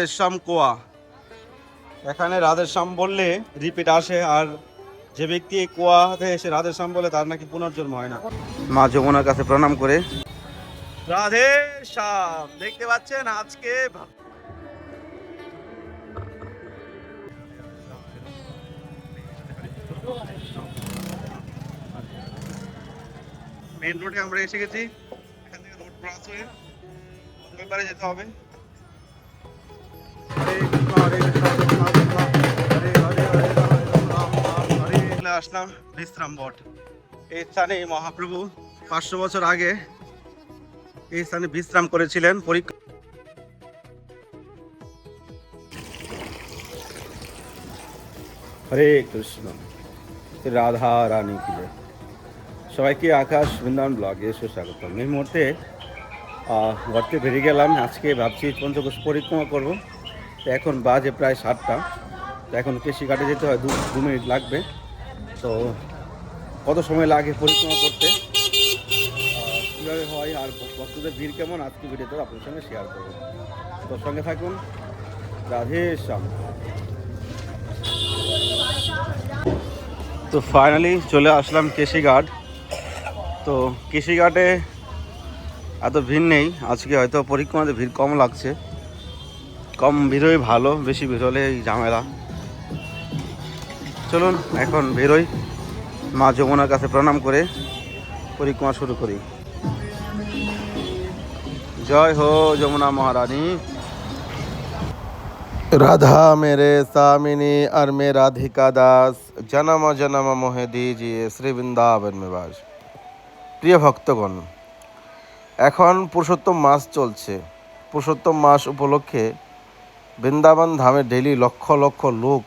রাধেশ্যাম কোয়া, এখানে রাধেশ্যাম বললে রিপিট আসে, আর যে ব্যক্তি কোয়াতে এসে রাধেশ্যাম বলে তার নাকি পুনর্জন্ম হয় না। মা যমুনার কাছে প্রণাম করে রাধেশ্যাম দেখতে পাচ্ছেন আজকে মেইন রোডে আমরা এসে গেছি। এখান থেকে রোড ক্রস হয়ে ওই পারে যেতে হবে। হরে কৃষ্ণ হরে কৃষ্ণ কৃষ্ণ কৃষ্ণ হরে হরে হরে রাম রাম রাম হরে হরে। আসলাম বিশ্রাম বট, এই স্থানে মহাপ্রভু 500 বছর আগে এই স্থানে বিশ্রাম করেছিলেন। পরীক্ষা হরে কৃষ্ণ, রাধা রানী কি জয়। সবাইকে আকাশ বৃন্দাবন ব্লগে সুস্বাগতম। এই মুহূর্তে ঘরতে বেরিয়ে গেলাম। আজকে ভাবছি পঞ্চকোষ পরিক্রমা করব। তো এখন বাজে প্রায় 7টা। তো এখন কেশিঘাটে যেতে হয়, 2 মিনিট লাগবে। তো কত সময় লাগে পরিক্রমা করতে, কীভাবে হয় আর ভক্তদের ভিড় কেমন, আজকে ভিডিওতে আপনার সঙ্গে শেয়ার করবো। তোর সঙ্গে থাকুন। রাধেশ্যাম। তো ফাইনালি চলে আসলাম কেশিঘাট। তো কেশিঘাটে এত ভিড় নেই আজকে, হয়তো পরিক্রমাতে ভিড় কম লাগছে। কম ভিড়ই ভালো, বেশি ভিড় হলে এই ঝামেলা। চলুন এখন বেরোই, মা যমুনার কাছে প্রণাম করে পরিক্রমা শুরু করি। জয় হো যমুনা মহারানী। राधा मेरे सामिनी और मैं राधिका दास, जन्म जन्म मोहे दीजिए শ্রী বৃন্দাবন নিবাস। প্রিয় ভক্তগণ, এখন পুরুষোত্তম মাস চলছে। পুরুষোত্তম মাস উপলক্ষে বৃন্দাবন ধামে ডেইলি লক্ষ লক্ষ লোক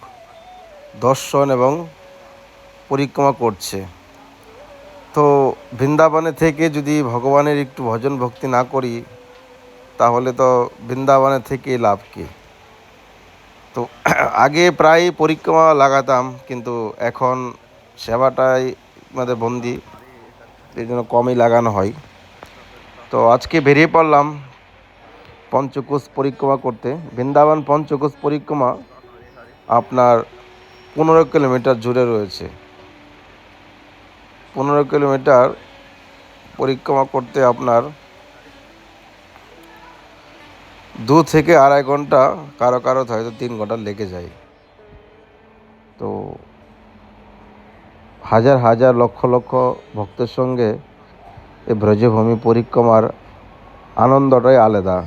দর্শন এবং পরিক্রমা করছে। তো বৃন্দাবনে থেকে যদি ভগবানের একটু ভজন ভক্তি না করি, তাহলে তো বৃন্দাবনে থেকে লাভ কী। তো আগে প্রায় পরিক্রমা লাগাতাম, কিন্তু এখন সেবাটাই আমাদের বন্দি, এই জন্য কমই লাগানো হয়। তো আজকে বেরিয়ে পড়লাম পঞ্চকোষ পরিক্রমা করতে। বৃন্দাবন পঞ্চকোষ পরিক্রমা আপনার 15 কিলোমিটার জুড়ে রয়েছে। 15 কিলোমিটার পরিক্রমা করতে আপনার 2 থেকে 2.5 ঘন্টা, কারো কারো হয়তো 3 ঘন্টা লেগে যায়। তো হাজার হাজার লক্ষ লক্ষ ভক্তের সঙ্গে এই ব্রজভূমি পরিক্রমার আনন্দটাই আলাদা।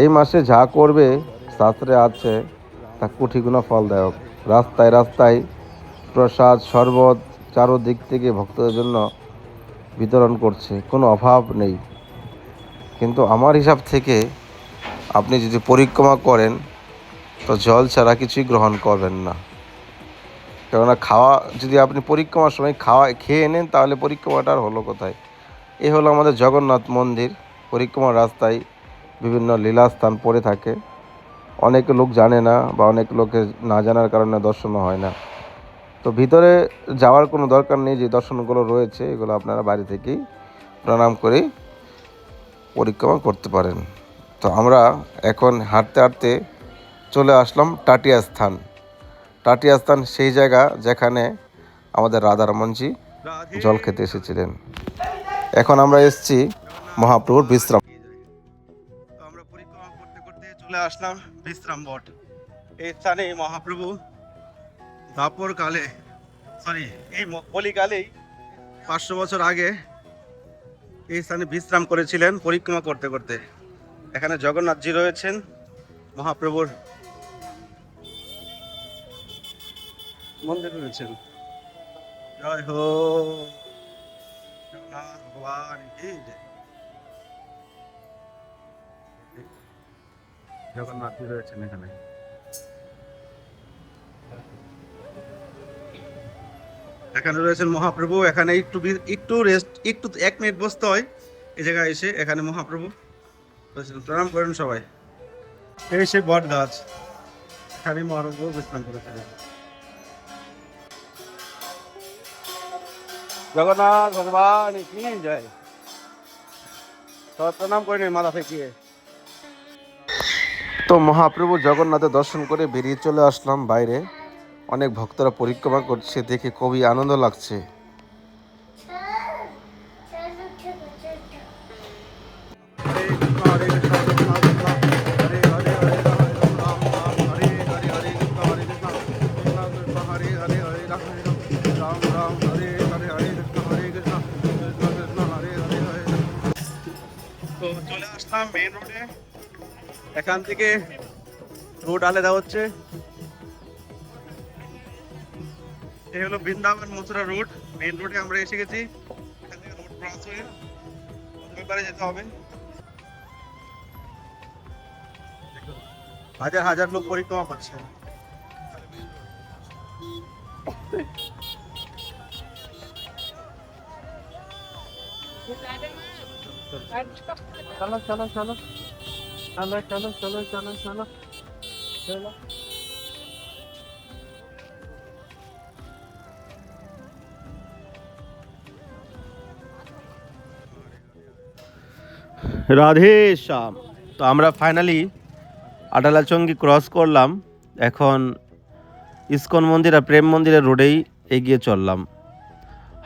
এই মাসে যা করবে শাস্ত্রে আছে তা কোটিগুণা ফলদায়ক। রাস্তায় রাস্তায় প্রসাদ শরবত চারোদিক থেকে ভক্তদের জন্য বিতরণ করছে, কোনো অভাব নেই। কিন্তু আমার হিসাব থেকে আপনি যদি পরিক্রমা করেন তো জল ছাড়া কিছুই গ্রহণ করবেন না। কেননা খাওয়া, যদি আপনি পরিক্রমার সময় খেয়ে নেন তাহলে পরিক্রমাটা আর হলো কোথায়। এ হলো আমাদের জগন্নাথ মন্দির। পরিক্রমার রাস্তায় বিভিন্ন লীলাস্থান পড়ে থাকে, অনেক লোক জানে না বা অনেক লোকের না জানার কারণে দর্শনও হয় না। তো ভিতরে যাওয়ার কোনো দরকার নেই, যে দর্শনগুলো রয়েছে এগুলো আপনারা বাড়ি থেকেই প্রণাম করে পরিক্রমা করতে পারেন। তো আমরা এখন হাঁটতে হাঁটতে চলে আসলাম টাটিয়া স্থান। টাটিয়া স্থান সেই জায়গা যেখানে আমাদের রাধারমণজি জল খেতে এসেছিলেন। এখন আমরা এসেছি মহাপ্রভুর বিশ্রাম। তো আমরা পরিক্রমা করতে করতে চলে আসলাম বিশ্রাম বট। এই স্থানে মহাপ্রভু দাপর কালে, এই কলিকালেই 500 বছর আগে এই স্থানে বিশ্রাম করেছিলেন পরিক্রমা করতে করতে। এখানে জগন্নাথজি রয়েছেন, মহাপ্রভুর মন্দির রয়েছেন। জয় হো জগন্নাথ ভগবান কি জয়। জগন্নাথজি রয়েছেন এখানে। এখানে রয়েছেন মহাপ্রভু। এখানে একটু রেস্ট, একটু 1 মিনিট বসতে হয় এই জায়গায় এসে। এখানে মহাপ্রভু প্রণাম করেন সবাই। এই সেই বট গাছ, এখানে মহাপ্রভু বিশ্রাম করেছিলেন। জগন্নাথ ভগবান কি জয়। সবাই প্রণাম করে নিন মাথা ফেঁকিয়ে। তো মহাপ্রভু জগন্নাথের দর্শন করে বেরিয়ে চলে আসলাম বাইরে। অনেক ভক্তরা পরিক্রমা করছে, দেখে খুবই আনন্দ লাগছে। তো চলে আসলাম মেন রোডে। এখান থেকে রোড আলাদা হচ্ছে। এই হলো বৃন্দাবন মথুরা রোড। মেন রোডে আমরা এসে গেছি। এখান থেকে রোড ক্রস হয়ে ওই পারে যেতে হবে। হাজার হাজার লোক পরিক্রমা করছে। চলো চলো চলো চলো চলো চলো চলো চলো চলো। রাধে শ্যাম। তো আমরা ফাইনালি আডালাচঙ্গি ক্রস করলাম। এখন ইসকন মন্দির আর প্রেম মন্দিরের রোডেই এগিয়ে চললাম।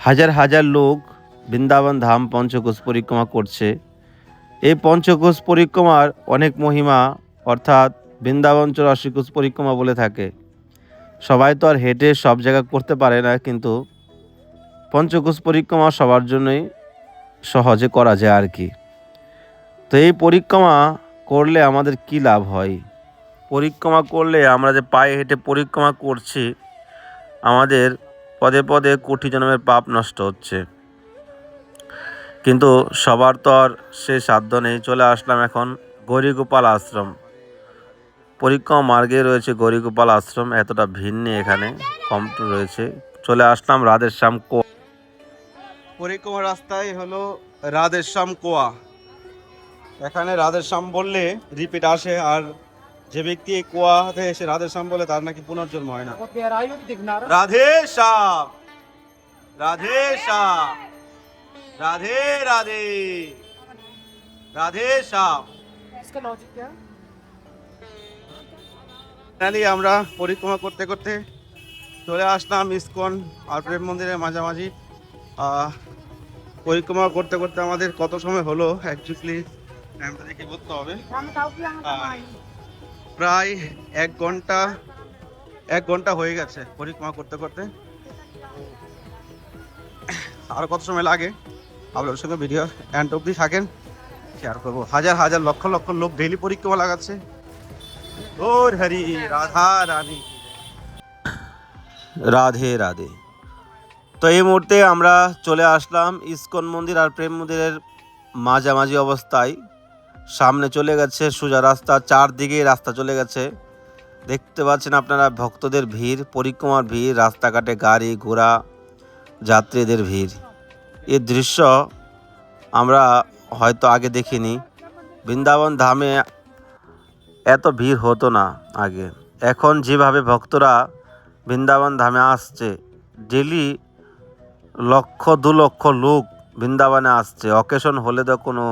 হাজার হাজার লোক বৃন্দাবন ধাম পঞ্চকোষ পরিক্রমা করছে। এই পঞ্চকোষ পরিক্রমার অনেক মহিমা, অর্থাৎ বৃন্দাবন 84 কোষ পরিক্রমা বলে থাকে। সবাই তো আর হেঁটে সব জায়গা করতে পারে না, কিন্তু পঞ্চকোষ পরিক্রমা সবার জন্যই সহজে করা যায় আর কি। তো এই পরিক্রমা করলে আমাদের কি লাভ হয়? পরিক্রমা করলে আমরা যে পায়ে হেঁটে পরিক্রমা করছি, আমাদের পদে পদে কোটি জন্মের পাপ নষ্ট হচ্ছে। কিন্তু সবার তো আর সে সাধ্য নেই। চলে আসলাম এখন গৌরীগোপাল আশ্রম। পরিক্রমা মার্গে রয়েছে গৌরীগোপাল আশ্রম। এতটা ভিড় নেই এখানে, কম রয়েছে। চলে আসলাম রাধেশ্যাম কোয়া। পরিক্রমা রাস্তায় হলো রাধেশ্যাম কোয়া। এখানে রাধেশ্যাম বললে রিপিট আসে, আর যে ব্যক্তি এই কোয়াতে এসে রাধেশ্যাম বলে তার নাকি পুনর্জন্ম হয় না। রাধেশ্যাম রাধেশ্যাম রাধে রাধে রাধেশ্যাম। ফাইনালি আমরা পরিক্রমা করতে করতে চলে আসলাম ইসকন আর প্রেম মন্দিরের মাঝামাঝি। পরিক্রমা করতে করতে আমাদের কত সময় হলো অ্যাকচুয়ালি টাইমটা দেখে বলতে হবে। প্রায় 1 ঘন্টা হয়ে গেছে পরিক্রমা করতে করতে। আর কত সময় লাগে আপনাদের সঙ্গে ভিডিও এন্ড অবধি থাকেন, শেয়ার করবো। হাজার হাজার লক্ষ লক্ষ লোক ডেইলি পরিক্রমা লাগাচ্ছে। ওর হরি রাধা রানী, রাধে রাধে। তো এই মুহূর্তে আমরা চলে আসলাম ইসকন মন্দির আর প্রেম মন্দিরের মাঝামাঝি অবস্থায়। সামনে চলে গেছে সোজা রাস্তা, চারদিকে রাস্তা চলে গেছে। দেখতে পাচ্ছেন আপনারা ভক্তদের ভিড়, পরিক্রমার ভিড়, রাস্তাঘাটে গাড়ি ঘোড়া, যাত্রীদের ভিড়। এই দৃশ্য আমরা হয়তো আগে দেখিনি। বৃন্দাবন ধামে এত ভিড় হতো না আগে। এখন যেভাবে ভক্তরা বৃন্দাবন ধামে আসছে, ডেলি 1,00,000-2 লক্ষ লোক বৃন্দাবনে আসছে। অকেশন হলে তো কোনো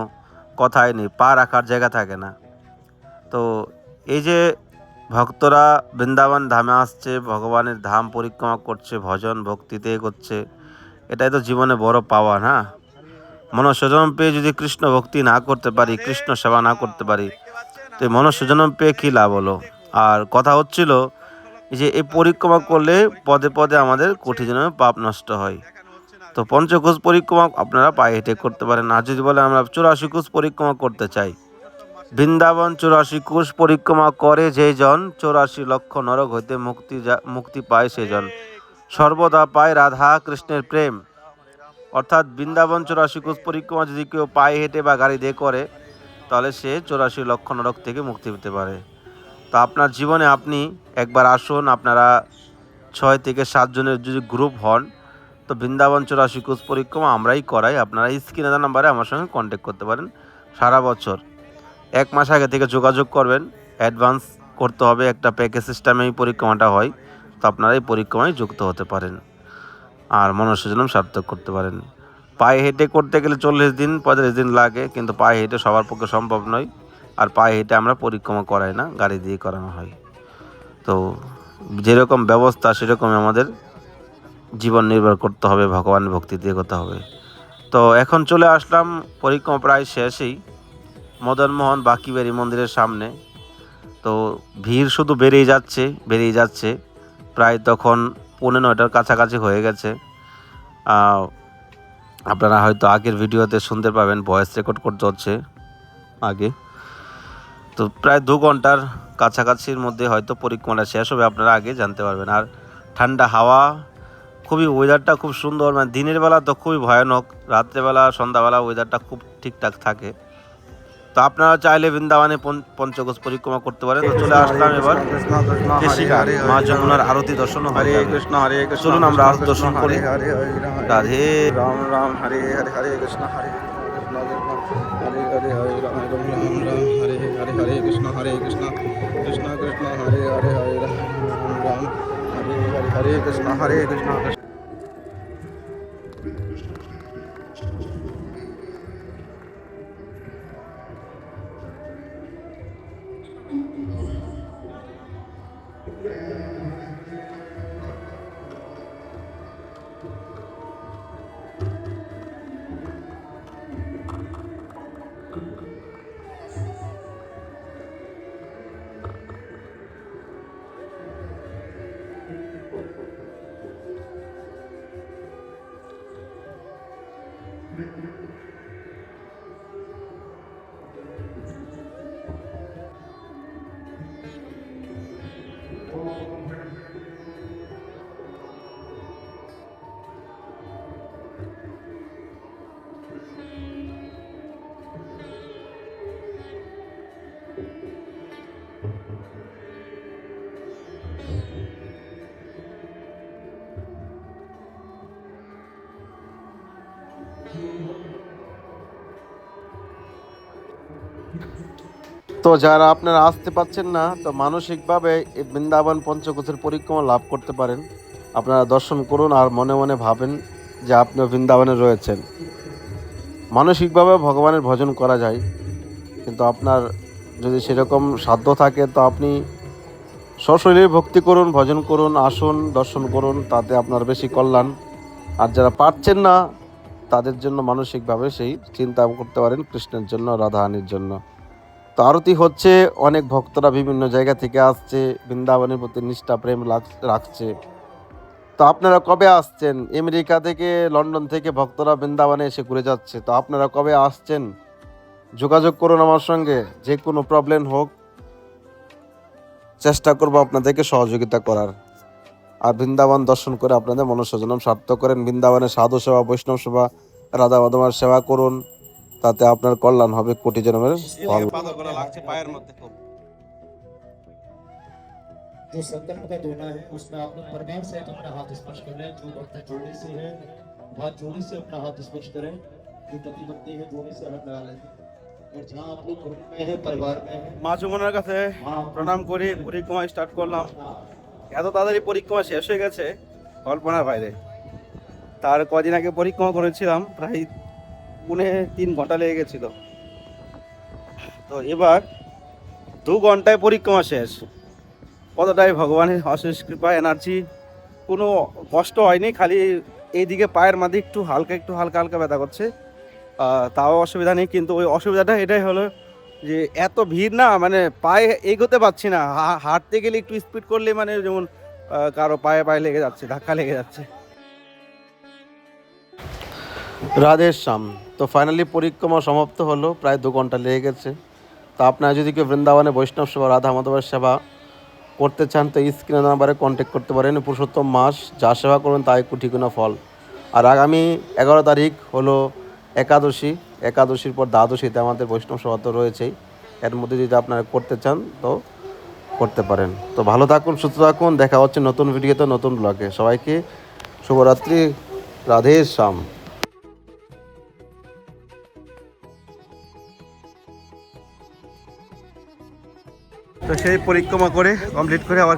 কথাই নেই, পা রাখার জায়গা থাকে না। তো এই যে ভক্তরা বৃন্দাবন ধামে আসছে, ভগবানের ধাম পরিক্রমা করছে, ভজন ভক্তিতে করছে, এটাই তো জীবনে বড় পাওয়া না। মনুষ্যজন্ম পেয়ে যদি কৃষ্ণ ভক্তি না করতে পারি, কৃষ্ণ সেবা না করতে পারি, তো এই মনুষ্যজন্ম পেয়ে কী লাভ হলো? আর কথা হচ্ছিল যে এই পরিক্রমা করলে পদে পদে আমাদের কোটি জন্মের পাপ নষ্ট হয়। তো পঞ্চকোষ পরিক্রমা আপনারা পায়ে হেঁটে করতে পারেন। আর যদি বলে আমরা 84 কোষ পরিক্রমা করতে চাই, বৃন্দাবন 84 কোষ পরিক্রমা করে যেজন 84 লক্ষ নরক হইতে মুক্তি পায় সেজন সর্বদা পায় রাধা কৃষ্ণের প্রেম। অর্থাৎ বৃন্দাবন 84 কোষ পরিক্রমা যদি কেউ পায়ে হেঁটে বা গাড়ি দিয়ে করে, তাহলে সে 84 লক্ষ নরক থেকে মুক্তি পেতে পারে। তো আপনার জীবনে আপনি একবার আসুন। আপনারা 6 থেকে 7 জনের যদি গ্রুপ হন, তো বৃন্দাবন 84 কোষ পরিক্রমা আমরাই করাই। আপনারা স্ক্রিনে দেওয়া নাম্বারে আমার সঙ্গে কন্ট্যাক্ট করতে পারেন। সারা বছর 1 মাস আগে থেকে যোগাযোগ করবেন। অ্যাডভান্স করতে হবে, একটা প্যাকেজ সিস্টেমে এই পরিক্রমাটা হয়। তো আপনারা এই পরিক্রমায় যুক্ত হতে পারেন আর মনুষ্যজন্ম সার্থক করতে পারেন। পায়ে হেঁটে করতে গেলে 40 দিন 45 দিন লাগে, কিন্তু পায়ে হেঁটে সবার পক্ষে সম্ভব নয়। আর পায়ে হেঁটে আমরা পরিক্রমা করাই না, গাড়ি দিয়ে করানো হয়। তো যেরকম ব্যবস্থা সেরকমই আমাদের জীবন নির্ভর করতে হবে, ভগবানের ভক্তি দিয়ে করতে হবে। তো এখন চলে আসলাম, পরিক্রমা প্রায় শেষই, মদনমোহন বাঁকিবাড়ি মন্দিরের সামনে। তো ভিড় শুধু বেড়েই যাচ্ছে। প্রায় তখন 9:45 কাছাকাছি হয়ে গেছে। আপনারা হয়তো আগের ভিডিওতে শুনতে পাবেন, ভয়েস রেকর্ড করতে হচ্ছে আগে। তো প্রায় 2 ঘন্টার কাছাকাছির মধ্যে হয়তো পরিক্রমাটা শেষ হবে, আপনারা আগে জানতে পারবেন। আর ঠান্ডা হাওয়া, খুবই ওয়েদারটা খুব সুন্দর, মানে দিনের বেলা তো খুবই ভয়ানক, রাত্রেবেলা সন্ধ্যাবেলা ওয়েদারটা খুব ঠিকঠাক থাকে। তো আপনারা চাইলে বৃন্দাবনে পঞ্চকোষ পরিক্রমা করতে পারেন। তো চলে আসলাম এবার কেশিঘাট, মা যমুনার আরতি দর্শন হয়ে যাবে। চলুন আমরা আরতি দর্শন করি। রাধে রাম রাম হরে হরে হরে কৃষ্ণ হরে কৃষ্ণ হরে হরে হরে রাম রাম রাম হরে হরে হরে কৃষ্ণ কৃষ্ণ কৃষ্ণ হরে হরে হরে রাম রাম হরে হরে হরে কৃষ্ণ কৃষ্ণ। তো যারা আপনারা আসতে পারছেন না, তো মানসিকভাবে এই বৃন্দাবন পঞ্চকোষের পরিক্রমা লাভ করতে পারেন। আপনারা দর্শন করুন আর মনে মনে ভাবেন যে আপনিও বৃন্দাবনে রয়েছেন। মানসিকভাবে ভগবানের ভজন করা যায়, কিন্তু আপনার যদি সেরকম সাধ্য থাকে তো আপনি সশরীরে ভক্তি করুন, ভজন করুন, আসুন, দর্শন করুন, তাতে আপনার বেশি কল্যাণ। আর যারা পারছেন না তাদের জন্য মানসিকভাবে সেই চিন্তা করতে পারেন কৃষ্ণের জন্য, রাধারানীর জন্য। তো আরতি হচ্ছে, অনেক ভক্তরা বিভিন্ন জায়গা থেকে আসছে, বৃন্দাবনের প্রতি নিষ্ঠা প্রেম রাখছে। তো আপনারা কবে আসছেন? আমেরিকা থেকে, লন্ডন থেকে ভক্তরা বৃন্দাবনে এসে ঘুরে যাচ্ছে। তো আপনারা কবে আসছেন? যোগাযোগ করুন আমার সঙ্গে, যে কোনো প্রবলেম হোক, চেষ্টা করবো আপনাদেরকে সহযোগিতা করার। আর বৃন্দাবন দর্শন করে আপনাদের মনুষ্যজন্ম সার্থক করেন। বৃন্দাবনের সাধু সেবা, বৈষ্ণব সেবা, রাধা মাধবের সেবা করুন, তাতে আপনার কল্যাণ হবে, কোটি জন্মের ফল। जो संकल्प का धोना है उसमें आप लोग प्रभाव से अपना हाथ स्पर्श कर लें। जो भक्त जोड़ी से है हाथ जोड़ी से अपना हाथ स्पर्श करें। जो पति पत्नी है जोड़ी से हाथ लगा लें। और जहाँ आप लोग घर में है, परिवार में है, মা যমুনার কাছে প্রণাম করে পরিক্রমা স্টার্ট করলাম। এত তাড়াতাড়ি পরিক্রমা শেষ হয়ে গেছে কল্পনার বাইরে। তার কদিন আগে পরিক্রমা করেছিলাম, প্রায় 3.5 ঘন্টা লেগে গেছিল। তো এবার 2 ঘন্টায় পরিক্রমা শেষ। কতটাই ভগবানের অশেষ কৃপা, এনার্জি, কোনো কষ্ট হয়নি। খালি এইদিকে পায়ের মাঝে একটু হালকা ব্যথা করছে, তাও অসুবিধা নেই। কিন্তু ওই অসুবিধাটা এটাই হলো যে এত ভিড় না, মানে পায়ে এগোতে পারছি না। হাঁটতে গেলে একটু স্পিড করলে মানে যেমন কারো পায়ে লেগে যাচ্ছে, ধাক্কা লেগে যাচ্ছে। রাধেশ্যাম। তো ফাইনালি পরিক্রমা সমাপ্ত হলো, প্রায় 2 ঘন্টা লেগে গেছে। তো আপনারা যদি কেউ বৃন্দাবনে বৈষ্ণব সেবা, রাধা মাধবের সেবা করতে চান তো স্ক্রিনে নাম্বারে কন্ট্যাক্ট করতে পারেন। পুরুষোত্তম মাস, যা সেবা করবেন তাই কোটি গুণা ফল। আর আগামী 11 তারিখ হলো একাদশীর পর দ্বাদশীতে আমাদের বৈষ্ণব সেবা তো রয়েছেই। এর মধ্যে যদি আপনারা করতে চান তো করতে পারেন। তো ভালো থাকুন, সুস্থ থাকুন, দেখা হচ্ছে নতুন ভিডিওতে, নতুন ব্লগে। সবাইকে শুভরাত্রি, রাধেশ্যাম। তো সেই পরিক্রমা করে কমপ্লিট করে আবার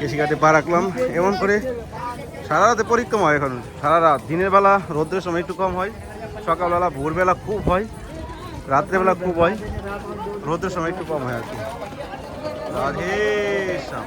কেশিঘাটে পা রাখলাম। এমন করে সারা রাতে পরিক্রমা হয় এখন, সারা রাত। দিনের বেলা রোদ্রের সময় একটু কম হয়, সকালবেলা ভোরবেলা খুব হয়। রাত্রেবেলা খুব হয়, রোদের সময় একটু কম হয় আর কি। রাধে শ্যাম।